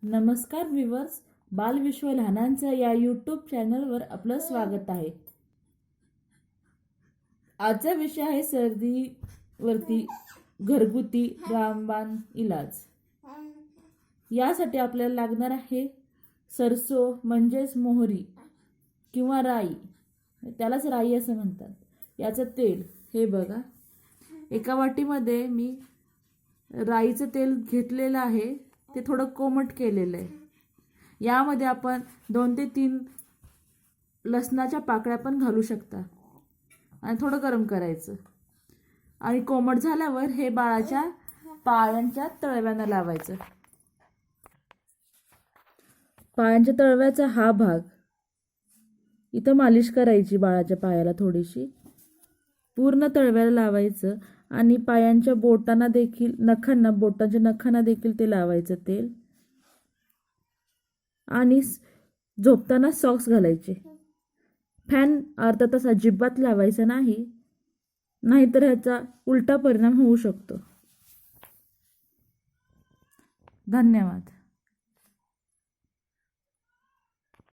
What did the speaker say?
नमस्कार व्ह्यूअर्स, बालविश्व लहानांच्या या यूट्यूब चॅनलवर आपलं स्वागत आहे. आजचा विषय आहे सर्दीवरती घरगुती रामबाण इलाज. यासाठी आपल्याला लागणार आहे सरसो म्हणजेच मोहरी किंवा राई, त्यालाच राई असं म्हणतात. याचं तेल हे बघा, एका वाटीमध्ये मी राईचं तेल घेतलेलं आहे. ते थोडं कोमट केलेलं आहे. यामध्ये आपण 2 ते 3 लसणाच्या पाकळ्या पण घालू शकता आणि थोडं गरम करायचं. आणि कोमट झाल्यावर हे बाळाच्या पायांच्या तळव्यांना लावायचं. पायांच्या तळव्याचा हा भाग इथं मालिश करायची बाळाच्या पायाला थोडीशी. पूर्ण तळव्याला लावायचं आणि पायांच्या बोटांना देखील, बोटांच्या नखांना देखील ते लावायचं तेल. आणि झोपताना सॉक्स घालायचे. फॅन अर्धा तास अजिबात लावायचा नाही, नाहीतर ह्याचा उलटा परिणाम होऊ शकतो. धन्यवाद.